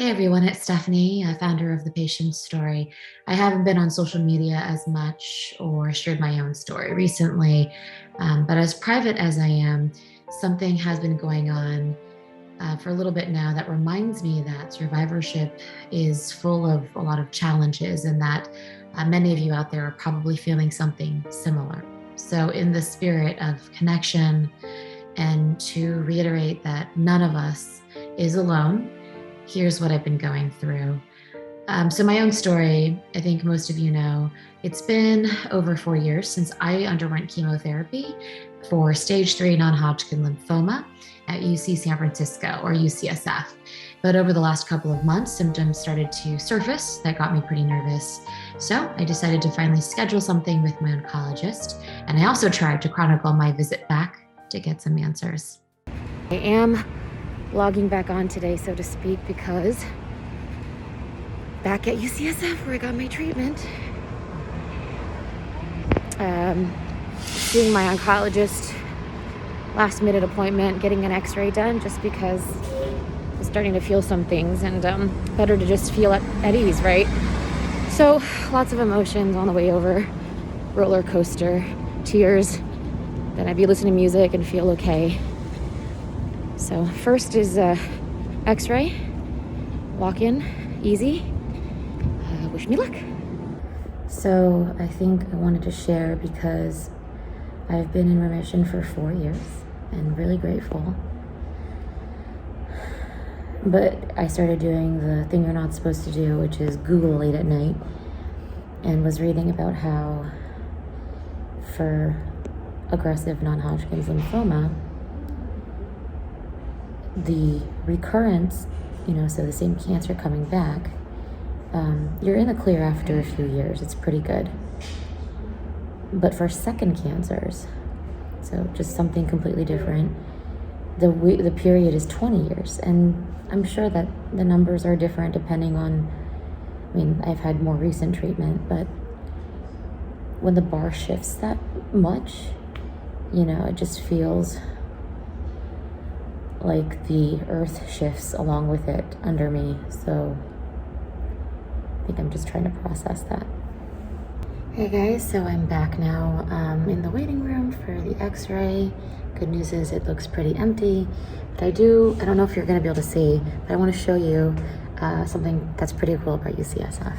Hey everyone, it's Stephanie, founder of The Patient's Story. I haven't been on social media as much or shared my own story recently, but as private as I am, something has been going on for a little bit now that reminds me that survivorship is full of a lot of challenges and that many of you out there are probably feeling something similar. So, in the spirit of connection and to reiterate that none of us is alone, here's what I've been going through. So, my own story, I think most of you know, it's been over 4 years since I underwent chemotherapy for stage 3 non-Hodgkin lymphoma at UC San Francisco, or UCSF. But over the last couple of months, symptoms started to surface that got me pretty nervous. So I decided to finally schedule something with my oncologist. And I also tried to chronicle my visit back to get some answers. I am logging back on today, so to speak, because back at UCSF where I got my treatment, seeing my oncologist, last minute appointment, getting an x-ray done just because I'm starting to feel some things, and better to just feel at ease, right? So lots of emotions on the way over, roller coaster, tears, then I'd be listening to music and feel okay. So first is x-ray, walk in, easy, wish me luck. So I think I wanted to share because I've been in remission for 4 years and really grateful. But I started doing the thing you're not supposed to do, which is Google late at night, and was reading about how for aggressive non-Hodgkin's lymphoma, the recurrence, so the same cancer coming back, you're in the clear after a few years. It's pretty good. But for second cancers, so just something completely different, the period is 20 years. And I'm sure that the numbers are different depending on, I've had more recent treatment, but when the bar shifts that much, it just feels like the earth shifts along with it under me. So I think I'm just trying to process that. Hey guys, so I'm back now in the waiting room for the x-ray. Good news is it looks pretty empty, but I don't know if you're gonna be able to see, but I wanna show you something that's pretty cool about UCSF.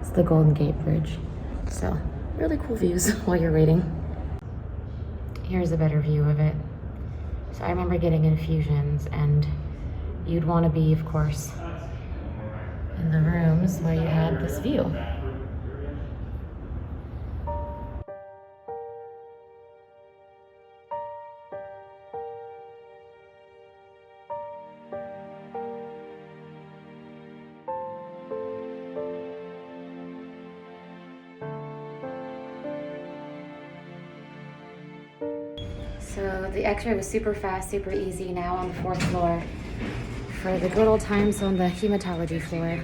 It's the Golden Gate Bridge. So really cool views while you're waiting. Here's a better view of it. So I remember getting infusions, and you'd want to be, of course, in the rooms where you had this view. So the x-ray was super fast, super easy. Now on the 4th floor for the good old times on the hematology floor.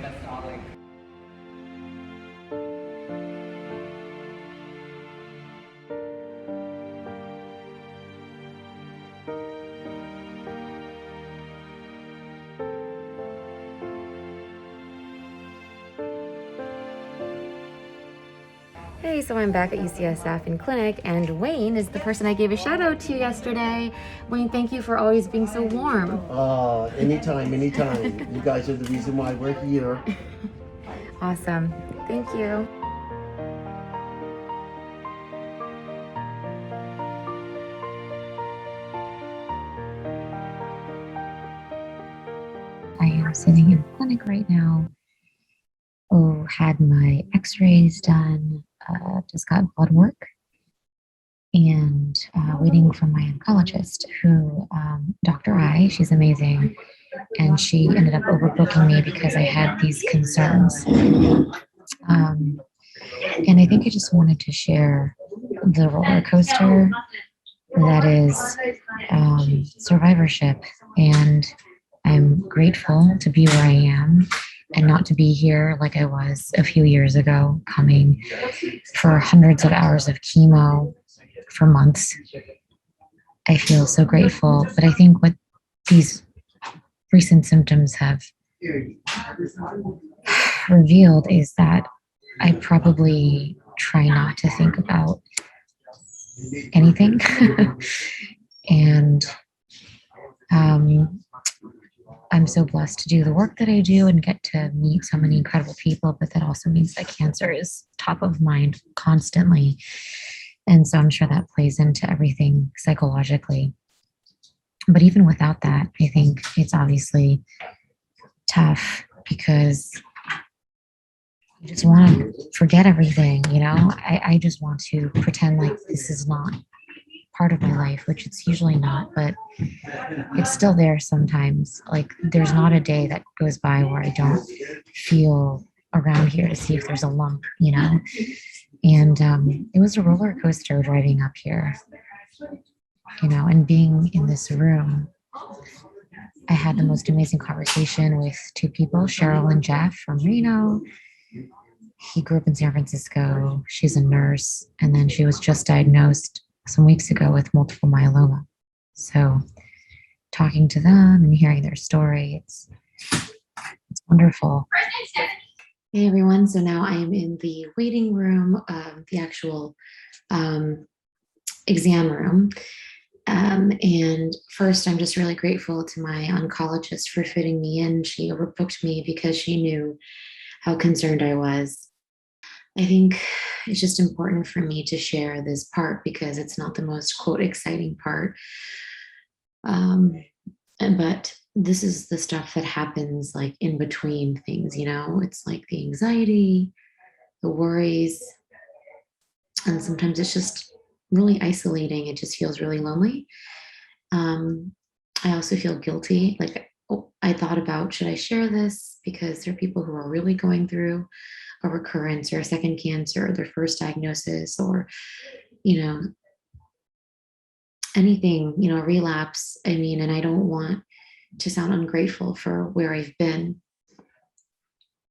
Hey, so I'm back at UCSF in clinic, and Wayne is the person I gave a shout out to yesterday. Wayne, thank you for always being so warm. Anytime. You guys are the reason why we're here. Awesome. Thank you. I am sitting in clinic right now. Had my x-rays done, just got blood work, and waiting for my oncologist, who, Dr. I, she's amazing, and she ended up overbooking me because I had these concerns. And I think I just wanted to share the roller coaster that is survivorship, and I'm grateful to be where I am and not to be here like I was a few years ago, coming for hundreds of hours of chemo for months. I feel so grateful, but I think what these recent symptoms have revealed is that I probably try not to think about anything. And I'm so blessed to do the work that I do and get to meet so many incredible people, but that also means that cancer is top of mind constantly. And so I'm sure that plays into everything psychologically. But even without that, I think it's obviously tough because you just want to forget everything, you know? I just want to pretend like this is not part of my life, which it's usually not, but it's still there sometimes. Like there's not a day that goes by where I don't feel around here to see if there's a lump, you know? And it was a roller coaster driving up here, you know, and being in this room. I had the most amazing conversation with two people, Cheryl and Jeff from Reno. He grew up in San Francisco. She's a nurse. And then she was just diagnosed some weeks ago with multiple myeloma. So talking to them and hearing their story, it's wonderful. Hey everyone, so now I am in the waiting room, the actual exam room. And first, I'm just really grateful to my oncologist for fitting me in. She overbooked me because she knew how concerned I was. I think it's just important for me to share this part because it's not the most, quote, exciting part. But this is the stuff that happens like in between things, you know? It's like the anxiety, the worries, and sometimes it's just really isolating. It just feels really lonely. I also feel guilty. Like I thought about, should I share this? Because there are people who are really going through a recurrence or a second cancer or their first diagnosis or, you know, anything, you know, a relapse. I mean, and I don't want to sound ungrateful for where I've been,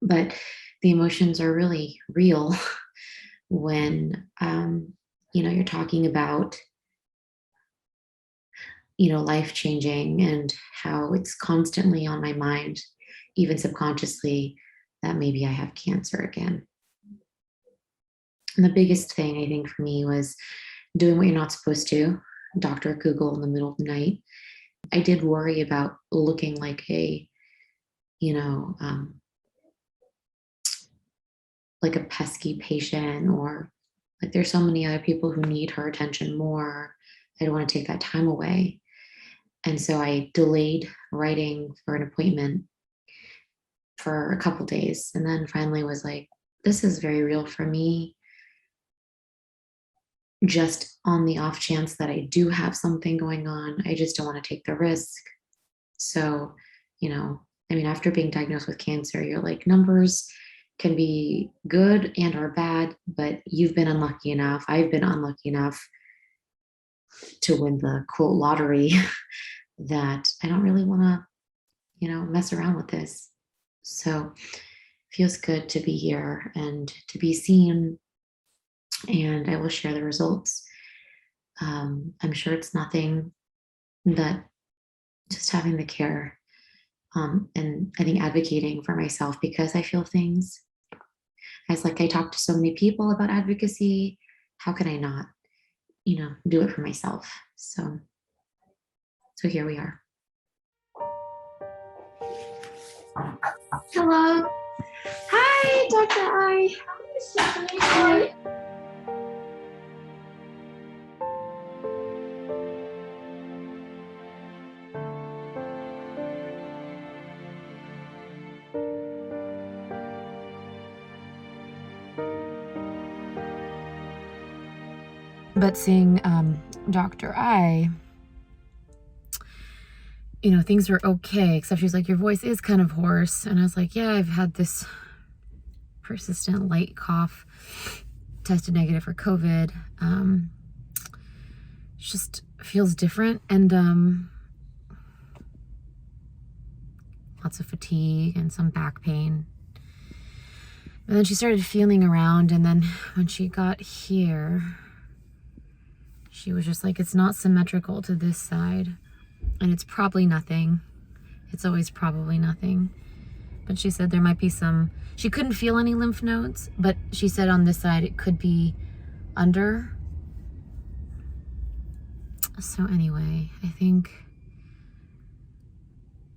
but the emotions are really real when, you know, you're talking about, you know, life changing and how it's constantly on my mind, even subconsciously, that maybe I have cancer again. And the biggest thing I think for me was doing what you're not supposed to, Dr. Google in the middle of the night. I did worry about looking like a, you know, like a pesky patient, or like there's so many other people who need her attention more. I don't want to take that time away. And so I delayed writing for an appointment for a couple days, and then finally was like, this is very real for me. Just on the off chance that I do have something going on, I just don't want to take the risk. So, you know, I mean, after being diagnosed with cancer, you're like, numbers can be good and or bad, but you've been unlucky enough. I've been unlucky enough to win the quote lottery that I don't really want to, you know, mess around with this. So feels good to be here and to be seen. And I will share the results. I'm sure it's nothing, but just having the care, and I think advocating for myself because I feel things. As like I talk to so many people about advocacy, how can I not, you know, do it for myself? So here we are. Hello. Hi, Dr. I. Hi. But seeing Dr. I, you know, things were okay, except she's like, your voice is kind of hoarse. And I was like, yeah, I've had this persistent light cough, tested negative for COVID. Just feels different, and lots of fatigue and some back pain. And then she started feeling around, and then when she got here, she was just like, it's not symmetrical to this side, and it's probably nothing. it's always probably nothing. But she said there might be some, she couldn't feel any lymph nodes, but she said on this side it could be under. So anyway, I think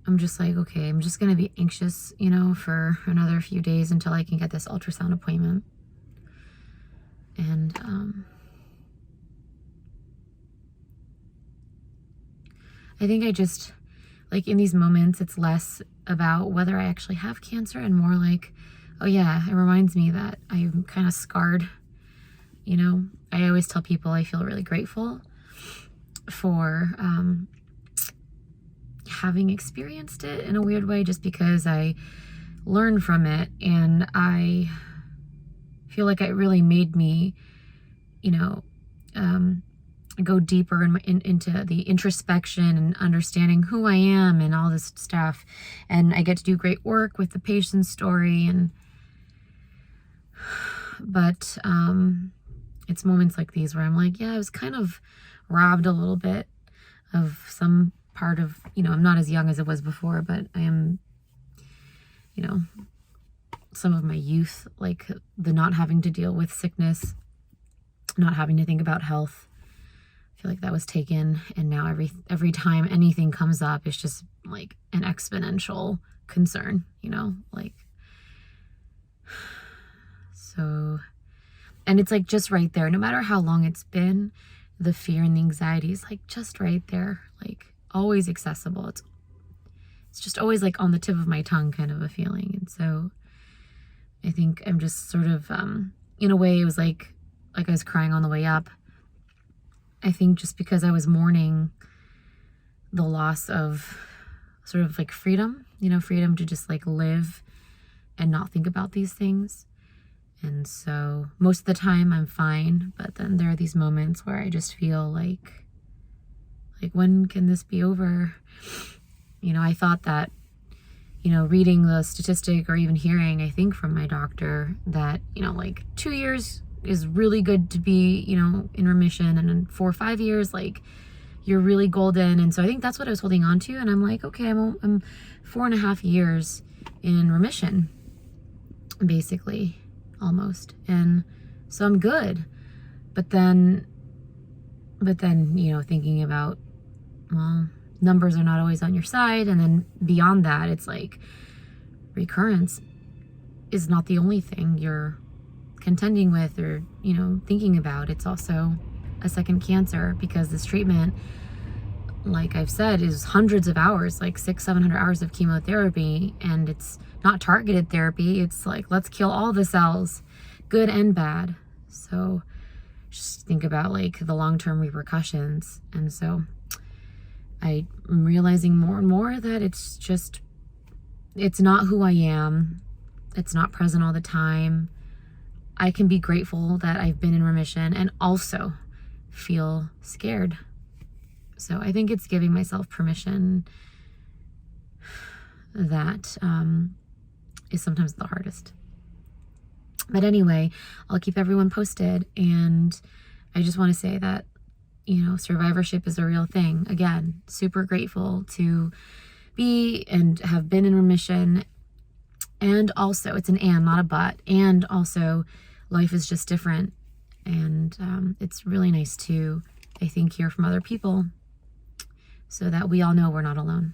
I'm just like, okay, I'm just going to be anxious, you know, for another few days until I can get this ultrasound appointment. And I think I just, like, in these moments, it's less about whether I actually have cancer and more like, oh yeah, it reminds me that I'm kind of scarred, you know. I always tell people I feel really grateful for having experienced it in a weird way, just because I learned from it, and I feel like it really made me, you know, go deeper into the introspection and understanding who I am and all this stuff. And I get to do great work with the patient's story. But it's moments like these where I'm like, yeah, I was kind of robbed a little bit of some part of, you know, I'm not as young as I was before, but I am, you know, some of my youth, like the not having to deal with sickness, not having to think about health. I feel like that was taken, and now every time anything comes up, it's just like an exponential concern, you know, like, so, and it's like just right there, no matter how long it's been, the fear and the anxiety is like just right there, like always accessible. It's just always like on the tip of my tongue kind of a feeling. And so I think I'm just sort of, in a way, it was like I was crying on the way up. I think just because I was mourning the loss of sort of like freedom, you know, freedom to just like live and not think about these things. And so most of the time I'm fine, but then there are these moments where I just feel like when can this be over? You know, I thought that, you know, reading the statistic or even hearing, I think from my doctor, that, you know, like 2 years is really good to be, you know, in remission, and in 4 or 5 years, like, you're really golden. And so I think that's what I was holding on to. And I'm like, okay, I'm 4.5 years in remission, basically, almost. And so I'm good. But then, you know, thinking about, well, numbers are not always on your side. And then beyond that, it's like recurrence is not the only thing you're contending with or, you know, thinking about. It's also a second cancer, because this treatment, like I've said, is hundreds of hours, like 600-700 hours of chemotherapy, and it's not targeted therapy. It's like, let's kill all the cells, good and bad. So just think about like the long-term repercussions. And so I'm realizing more and more that it's not who I am. It's not present all the time. I can be grateful that I've been in remission and also feel scared. So I think it's giving myself permission that is sometimes the hardest. But anyway, I'll keep everyone posted. And I just want to say that, you know, survivorship is a real thing. Again, super grateful to be and have been in remission. And also, it's an and, not a but. And also, life is just different. And it's really nice to, I think, hear from other people so that we all know we're not alone.